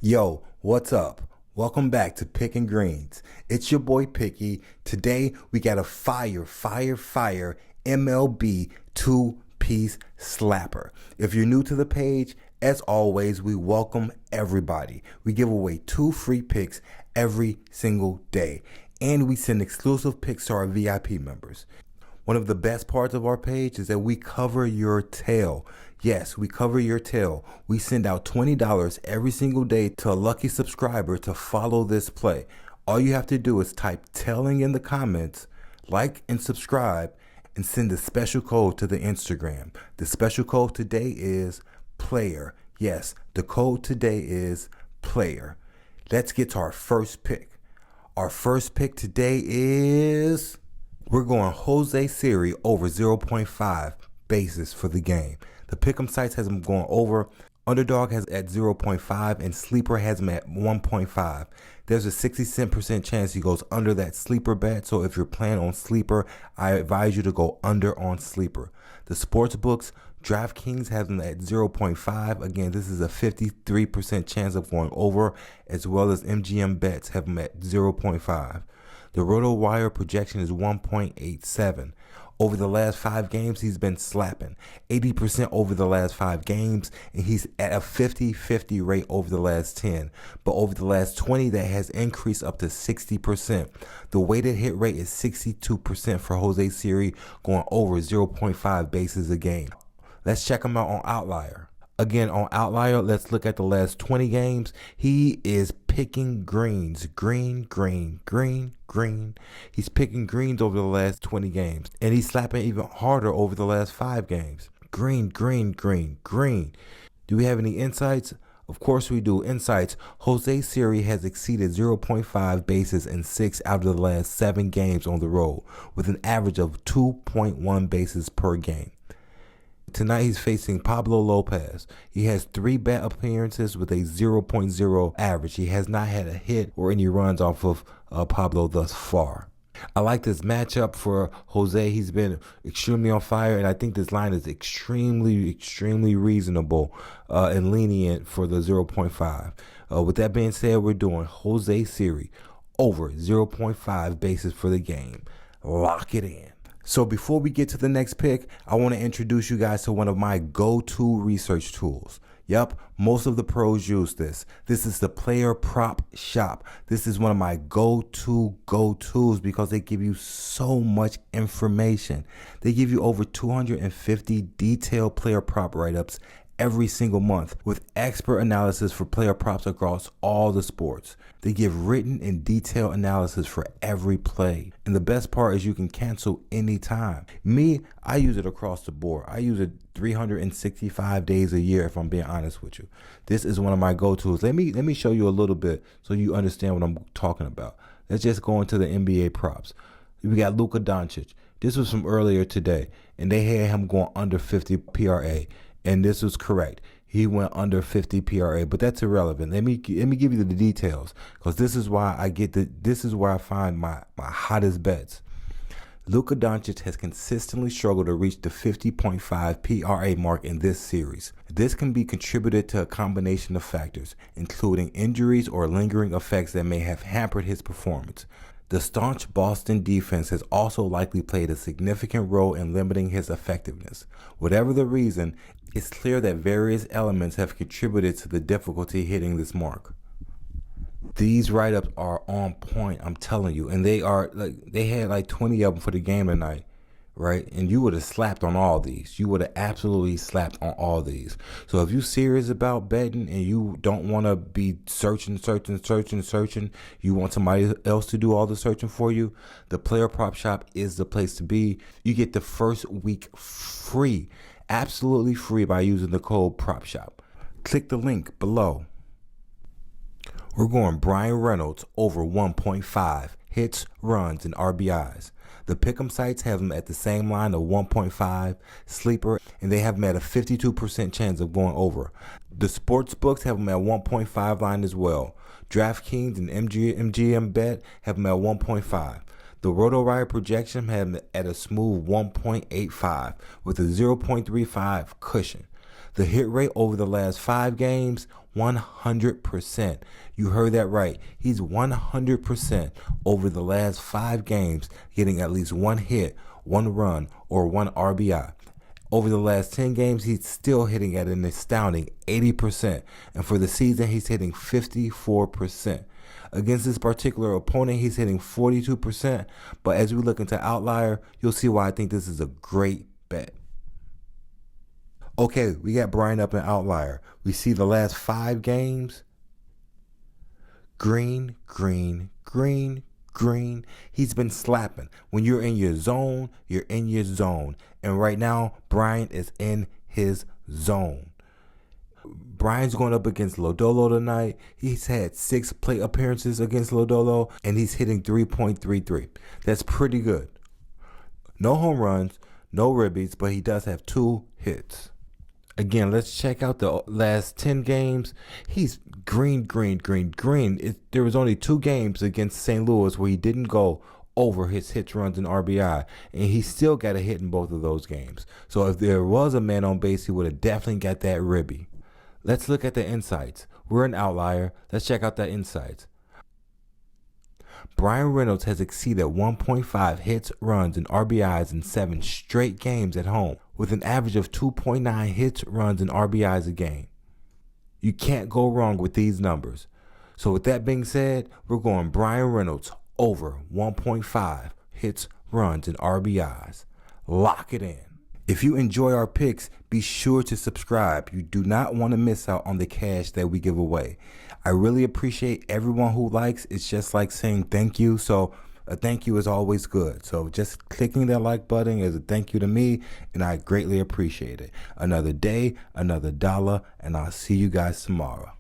Yo, what's up? Welcome back to Pickin' Greens. It's your boy Picky. Today we got a fire MLB two-piece slapper. If you're new to the page, as always, we welcome everybody. We give away 2 free picks every single day, and we send exclusive picks to our VIP members. One of the best parts of our page is that we cover your tail. Yes, we cover your tail. We send out $20 every single day to a lucky subscriber to follow this play. All you have to do is type "tailing" in the comments, like and subscribe, and send a special code to the Instagram. The special code today is player. Yes, the code today is player. Let's get to our first pick. Our first pick today is... we're going Jose Siri over 0.5 bases for the game. The pick'em sites has him going over. Underdog has at 0.5 and Sleeper has him at 1.5. There's a 60% chance he goes under that Sleeper bet. So if you're playing on Sleeper, I advise you to go under on Sleeper. The sports books, DraftKings has him at 0.5. Again, this is a 53% chance of going over, as well as MGM bets have him at 0.5. The RotoWire projection is 1.87. Over the last 5 games, he's been slapping 80% over the last 5 games, and he's at a 50-50 rate over the last 10. But over the last 20, that has increased up to 60%. The weighted hit rate is 62% for Jose Siri, going over 0.5 bases a game. Let's check him out on Outlier. Again, on Outlier, let's look at the last 20 games. He is picking greens. Green. He's picking greens over the last 20 games. And he's slapping even harder over the last 5 games. Green. Do we have any insights? Of course we do. Insights. Jose Siri has exceeded 0.5 bases in 6 out of the last 7 games on the road, with an average of 2.1 bases per game. Tonight he's facing Pablo Lopez. He has 3 bat appearances with a 0.0 average. He has not had a hit or any runs off of Pablo thus far. I like this matchup for Jose. He's been extremely on fire, and I think this line is extremely reasonable and lenient for the 0.5. With that being said, we're doing Jose Siri over 0.5 bases for the game. Lock it in. So before we get to the next pick, I want to introduce you guys to one of my go-to research tools. Yep, most of the pros use this. This is the Player Prop Shop. This is one of my go-tos because they give you so much information. They give you over 250 detailed player prop write-ups every single month with expert analysis for player props across all the sports. They give written and detailed analysis for every play. And the best part is you can cancel anytime. Me, I use it across the board. I use it 365 days a year, if I'm being honest with you. This is one of my go-tos. Let me show you a little bit so you understand what I'm talking about. Let's just go into the NBA props. We got Luka Doncic. This was from earlier today, and they had him going under 50 PRA. And this was correct. He went under 50 PRA, but that's irrelevant. Let me give you the details, because this is why I find my hottest bets. Luka Doncic has consistently struggled to reach the 50.5 PRA mark in this series. This can be contributed to a combination of factors, including injuries or lingering effects that may have hampered his performance. The staunch Boston defense has also likely played a significant role in limiting his effectiveness. Whatever the reason, it's clear that various elements have contributed to the difficulty hitting this mark. These write-ups are on point, I'm telling you, and they had like 20 of them for the game tonight, right? And you would have slapped on all these. You would have absolutely slapped on all these. So if you're serious about betting and you don't want to be searching, you want somebody else to do all the searching for you, the Player Prop Shop is the place to be. You get the first week free, absolutely free, by using the code PropShop. Click the link below. We're going Brian Reynolds over 1.5 hits, runs, and RBIs. The pick'em sites have him at the same line of 1.5 Sleeper, and they have him at a 52% chance of going over. The sports books have him at 1.5 line as well. DraftKings and MGM Bet have him at 1.5. The RotoWire projection had him at a smooth 1.85 with a 0.35 cushion. The hit rate over the last 5 games, 100%. You heard that right. He's 100% over the last 5 games, getting at least 1 hit, 1 run, or 1 RBI. Over the last 10 games, he's still hitting at an astounding 80%. And for the season, he's hitting 54%. Against this particular opponent, he's hitting 42%. But as we look into Outlier, you'll see why I think this is a great bet. Okay, we got Brian up in Outlier. We see the last 5 games. Green, green, green, green. He's been slapping. When you're in your zone, you're in your zone. And right now, Brian is in his zone. Brian's going up against Lodolo tonight. He's had 6 plate appearances against Lodolo, and he's hitting 3.33. That's pretty good. No home runs, no ribbies, but he does have 2 hits. Again, let's check out the last 10 games. He's green, green, green, green. There was only 2 games against St. Louis where he didn't go over his hits, runs, and RBI, and he still got a hit in both of those games. So if there was a man on base, he would have definitely got that ribby. Let's look at the insights. We're an Outlier. Let's check out the insights. Brian Reynolds has exceeded 1.5 hits, runs, and RBIs in 7 straight games at home, with an average of 2.9 hits, runs, and RBIs a game. You can't go wrong with these numbers. So with that being said, we're going Brian Reynolds over 1.5 hits, runs, and RBIs. Lock it in. If you enjoy our picks, be sure to subscribe. You do not want to miss out on the cash that we give away. I really appreciate everyone who likes. It's just like saying thank you. So a thank you is always good. So just clicking that like button is a thank you to me, and I greatly appreciate it. Another day, another dollar, and I'll see you guys tomorrow.